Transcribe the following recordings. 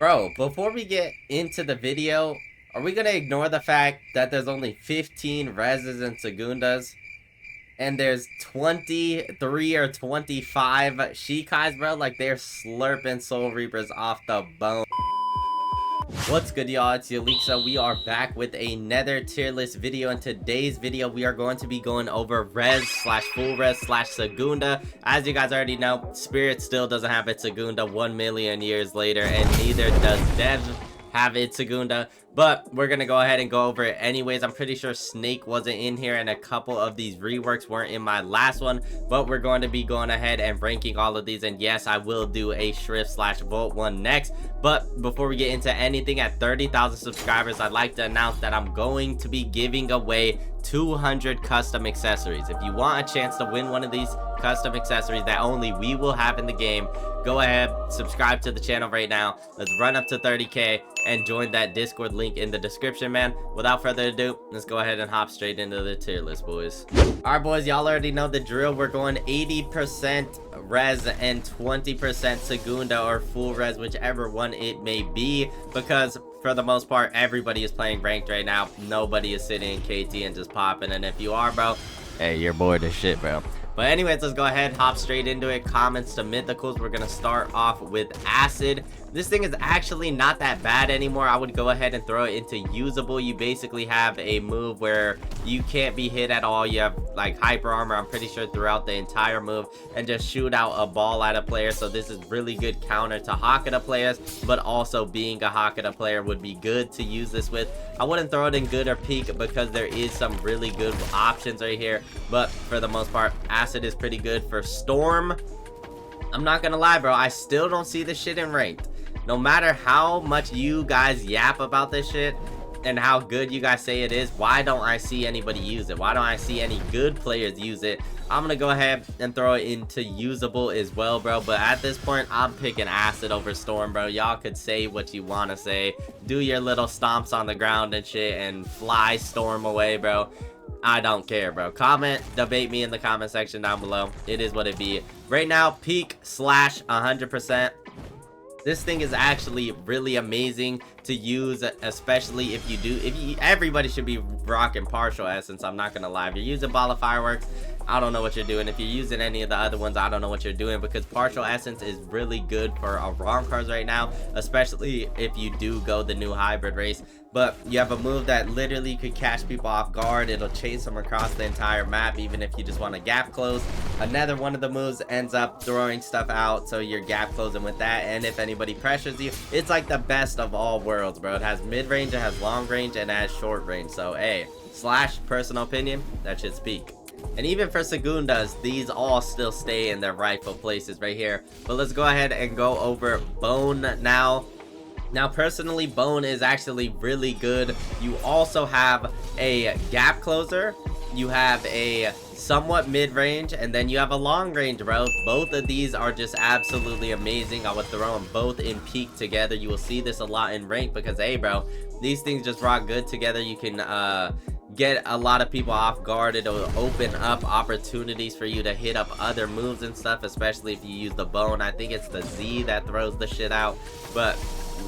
Bro, before we get into the video, are we gonna ignore the fact that there's only 15 reses and segundas? And there's 23 or 25 Shikais, bro? Like, they're slurping Soul Reapers off the bone. What's good, y'all? It's Yalixa. We are back with another tier list video. In today's video, we are going to be going over res slash full res slash Segunda. As you guys already know, Spirit still doesn't have its Segunda 1 million years later, and neither does Dev have its Segunda, but we're gonna go ahead and go over it anyways. I'm pretty sure Snake wasn't in here, and a couple of these reworks weren't in my last one, but we're going to be going ahead and ranking all of these. And yes, I will do a Schrift slash Volt one next. But before we get into anything, at 30,000 subscribers, I'd like to announce that I'm going to be giving away 200 custom accessories. If you want a chance to win one of these custom accessories that only we will have in the game, go ahead, subscribe to the channel right now. Let's run up to 30k and join that Discord link in the description, man. Without further ado, let's go ahead and hop straight into the tier list, boys. All right, boys, y'all already know the drill. We're going 80% res and 20% Segunda or full res, whichever one it may be, because for the most part, everybody is playing ranked right now. Nobody is sitting in KT and just popping. And if you are, bro, hey, you're bored as shit, bro. But anyways, let's go ahead, hop straight into it. Comments to mythicals. We're gonna start off with Acid. This thing is actually not that bad anymore. I would go ahead and throw it into usable. You basically have a move where you can't be hit at all. You have like hyper armor, I'm pretty sure, throughout the entire move, and just shoot out a ball at a player. So this is really good counter to Hakata players, but also being a Hakata player would be good to use this with. I wouldn't throw it in good or peak because there is some really good options right here, but for the most part, Acid is pretty good. For Storm, I'm not gonna lie, bro, I still don't see this shit in ranked. No matter how much you guys yap about this shit and how good you guys say it is, why don't I see anybody use it? Why don't I see any good players use it? I'm gonna go ahead and throw it into usable as well, bro. But at this point, I'm picking Acid over Storm, bro. Y'all could say what you want to say, do your little stomps on the ground and shit, and fly Storm away, bro. I don't care, bro. Comment, debate me in the comment section down below. It is what it be. Right now, peak slash 100%. This thing is actually really amazing to use, especially if you everybody should be rocking partial essence. I'm not gonna lie. If you're using Ball of Fireworks, I don't know what you're doing. If you're using any of the other ones, I don't know what you're doing, because partial essence is really good for Arrancars right now, especially if you do go the new hybrid race. But you have a move that literally could catch people off guard. It'll chase them across the entire map, even if you just want to gap close. Another one of the moves ends up throwing stuff out, so you're gap closing with that. And if anybody pressures you, it's like the best of all worlds, bro. It has mid-range, it has long range, and it has short range. So, hey, slash personal opinion, that should speak. And even for Segundas, these all still stay in their rightful places right here. But let's go ahead and go over Bone now. Now, personally, Bone is actually really good. You also have a gap closer. You have a somewhat mid-range, and then you have a long range, bro. Both of these are just absolutely amazing. I would throw them both in peak together. You will see this a lot in rank because, hey, bro, these things just rock good together. You can get a lot of people off guard. It'll open up opportunities for you to hit up other moves and stuff, especially if you use the Bone. I think it's the Z that throws the shit out, but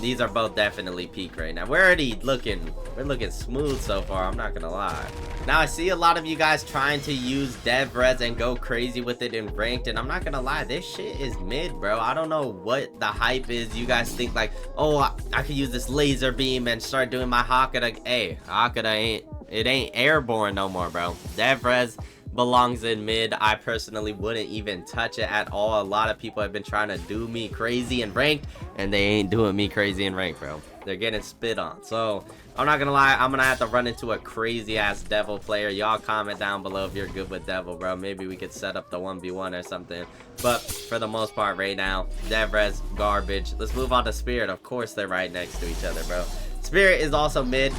these are both definitely peak right now. We're looking smooth so far, I'm not gonna lie. Now, I see a lot of you guys trying to use dev res and go crazy with it in ranked, and I'm not gonna lie, this shit is mid, bro. I don't know what the hype is. You guys think like, oh, I could use this laser beam and start doing my Hakata. Hey, Hakata ain't airborne no more, bro. Dev res belongs in mid. I personally wouldn't even touch it at all. A lot of people have been trying to do me crazy in ranked, and they ain't doing me crazy in ranked, bro. They're getting spit on. So I'm not gonna lie, I'm gonna have to run into a crazy ass devil player. Y'all comment down below if you're good with devil, bro. Maybe we could set up the 1v1 or something. But for the most part right now, dev res garbage. Let's move on to Spirit. Of course they're right next to each other, bro. Spirit is also mid.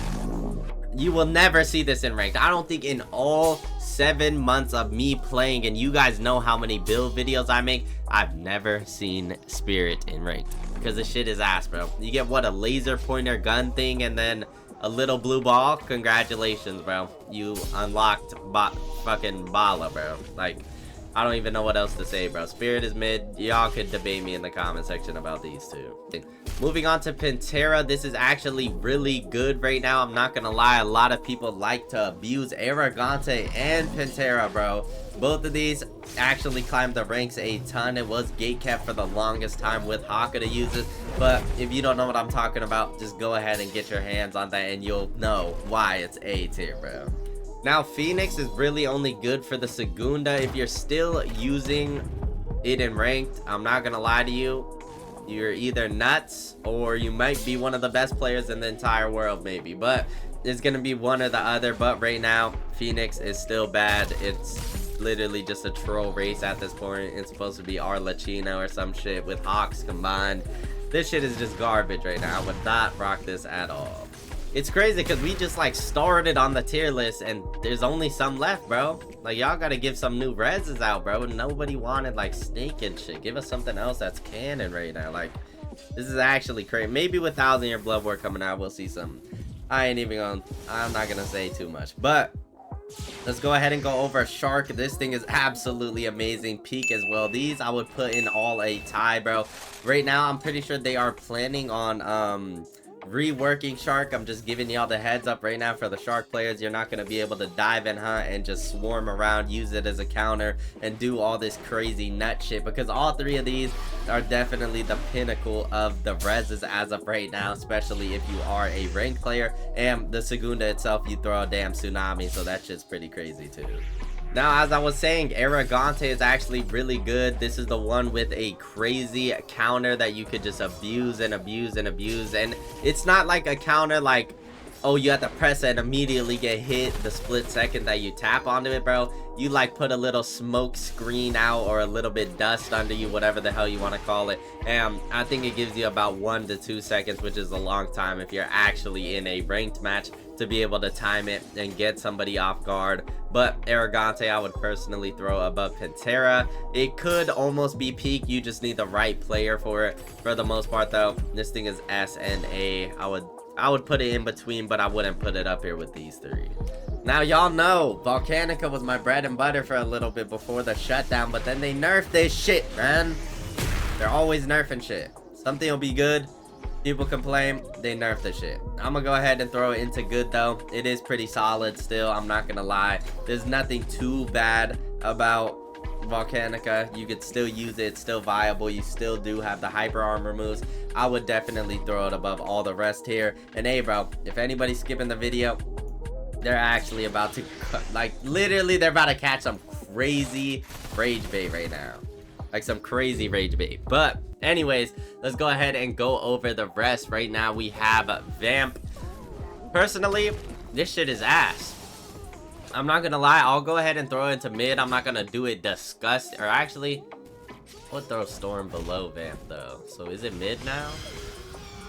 You will never see this in ranked. I don't think in all 7 months of me playing, and you guys know how many build videos I make, I've never seen Spirit in ranked, because the shit is ass, bro. You get what, a laser pointer gun thing and then a little blue ball? Congratulations, bro. You unlocked fucking Bala, bro. Like, I don't even know what else to say, bro. Spirit is mid. Y'all could debate me in the comment section about these two. Moving on to Pantera. This is actually really good right now. I'm not gonna lie. A lot of people like to abuse Arrangante and Pantera, bro. Both of these actually climbed the ranks a ton. It was gatekept for the longest time with Haka to use it. But if you don't know what I'm talking about, just go ahead and get your hands on that and you'll know why it's A tier, bro. Now, Phoenix is really only good for the Segunda. If you're still using it in ranked, I'm not gonna lie to you. You're either nuts or you might be one of the best players in the entire world, maybe. But it's gonna be one or the other. But right now, Phoenix is still bad. It's literally just a troll race at this point. It's supposed to be Arlachino or some shit with Hawks combined. This shit is just garbage right now. I would not rock this at all. It's crazy because we just like started on the tier list and there's only some left, bro. Like, y'all gotta give some new reses out, bro. Nobody wanted like Snake and shit. Give us something else that's canon right now. Like, this is actually crazy. Maybe with 1,000 Year Blood War coming out, we'll see some. I'm not gonna say too much, but let's go ahead and go over Shark. This thing is absolutely amazing. Peak as well. These I would put in all a tie, bro. Right now, I'm pretty sure they are planning on reworking Shark. I'm just giving y'all the heads up right now for the Shark players. You're not going to be able to dive and hunt and just swarm around, use it as a counter and do all this crazy nut shit, because all three of these are definitely the pinnacle of the reses as of right now, especially if you are a ranked player. And the Segunda itself, you throw a damn tsunami, so that shit's pretty crazy too. Now, as I was saying, Arrangante is actually really good. This is the one with a crazy counter that you could just abuse and abuse and abuse. And it's not like a counter like, oh, you have to press it and immediately get hit the split second that you tap onto it, bro. You like put a little smoke screen out or a little bit dust under you, whatever the hell you want to call it. And I think it gives you about 1 to 2 seconds, which is a long time if you're actually in a ranked match, to be able to time it and get somebody off guard. But Arrangante I would personally throw above Pantera. It could almost be peak. You just need the right player for it. For the most part though, this thing is S and A. I would put it in between, but I wouldn't put it up here with these three. Now, y'all know Volcanica was my bread and butter for a little bit before the shutdown, but then they nerfed this shit, man. They're always nerfing shit. Something will be good, people complain, they nerf the shit. I'm gonna go ahead and throw it into good though. It is pretty solid still, I'm not gonna lie. There's nothing too bad about Volcanica. You could still use it, it's still viable. You still do have the hyper armor moves. I would definitely throw it above all the rest here. And hey, bro, if anybody's skipping the video, they're actually about to, like, literally they're about to catch some crazy rage bait right now. Like some crazy rage bait. But anyways, let's go ahead and go over the rest. Right now we have Vamp. Personally, this shit is ass. I'm not gonna lie, I'll go ahead and throw it into mid. I'm not gonna do it disgust, or actually, I'll throw Storm below Vamp though. So is it mid now?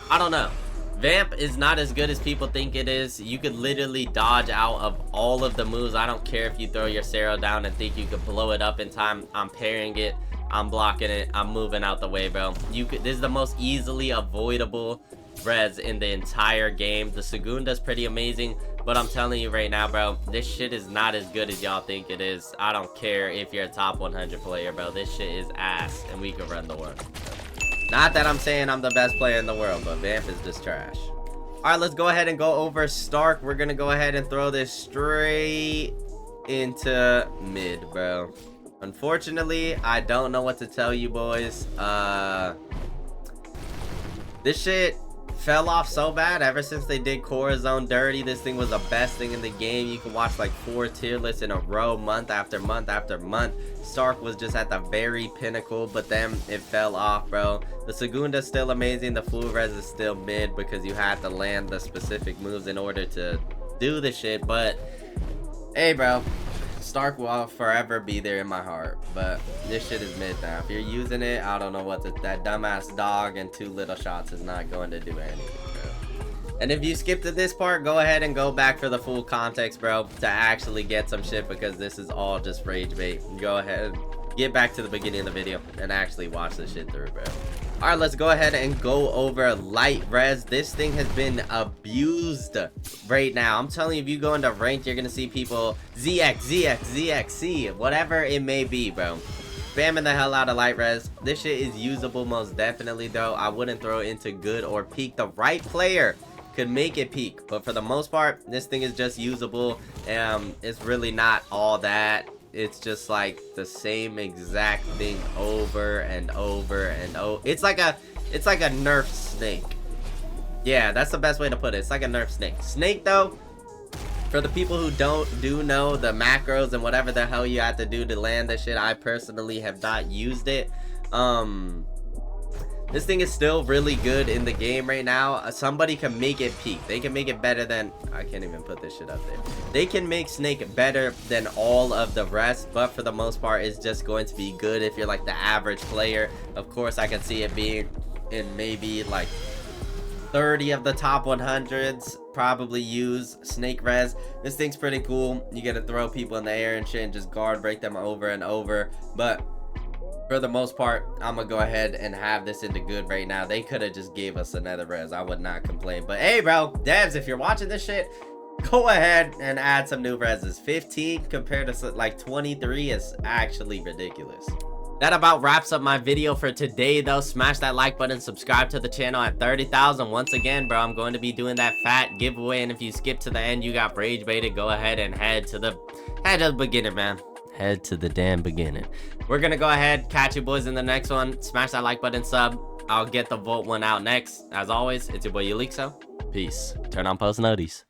I don't know. Vamp is not as good as people think it is. You could literally dodge out of all of the moves. I don't care if you throw your Sero down and think you could blow it up in time. I'm parrying it, I'm blocking it, I'm moving out the way, bro. This is the most easily avoidable res in the entire game. The Segunda is pretty amazing, but I'm telling you right now, bro, this shit is not as good as y'all think it is. I don't care if you're a top 100 player, bro. This shit is ass, and we can run the world. Not that I'm saying I'm the best player in the world, but Vamp is just trash. Alright, let's go ahead and go over Stark. We're gonna go ahead and throw this straight into mid, bro. Unfortunately, I don't know what to tell you boys. This shit fell off so bad ever since they did Corazon dirty. This thing was the best thing in the game. You can watch like 4 tier lists in a row, month after month after month. Stark was just at the very pinnacle, but then it fell off, bro. The Segunda's still amazing. The full res is still mid because you had to land the specific moves in order to do the shit. But hey, bro, Stark will forever be there in my heart, but this shit is mid now. If you're using it, I don't know what that dumbass dog and 2 little shots is not going to do anything, bro. And if you skipped to this part, go ahead and go back for the full context, bro, to actually get some shit, because this is all just rage bait. Go ahead, get back to the beginning of the video and actually watch this shit through, bro. All right, let's go ahead and go over light res. This thing has been abused right now. I'm telling you, if you go into ranked, you're gonna see people ZX, whatever it may be, bro. Spamming the hell out of light res. This shit is usable most definitely, though. I wouldn't throw it into good or peak. The right player could make it peak, but for the most part, this thing is just usable. It's really not all that. It's just like the same exact thing over and over and over. It's like a nerf snake. Yeah, that's the best way to put it. It's like a nerf snake. Snake, though, for the people who do know the macros and whatever the hell you have to do to land this shit, I personally have not used it. This thing is still really good in the game right now. Somebody can make it peak. They can make it better than... I can't even put this shit up there. They can make Snake better than all of the rest, but for the most part, it's just going to be good if you're like the average player. Of course, I can see it being in maybe like 30 of the top 100s probably use Snake res. This thing's pretty cool. You get to throw people in the air and shit and just guard break them over and over, but for the most part, I'm gonna go ahead and have this into good right now. They could have just gave us another res. I would not complain. But hey, bro, devs, if you're watching this shit, go ahead and add some new reses. 15 compared to like 23 is actually ridiculous. That about wraps up my video for today, though. Smash that like button, subscribe to the channel at 30,000. Once again, bro, I'm going to be doing that fat giveaway, and if you skip to the end, you got rage baited, go ahead and head to the beginning, man. Head to the damn beginning. We're gonna go ahead, catch you boys in the next one. Smash that like button, sub. I'll get the vote one out next. As always, it's your boy Ulixo. Peace. Turn on post notice.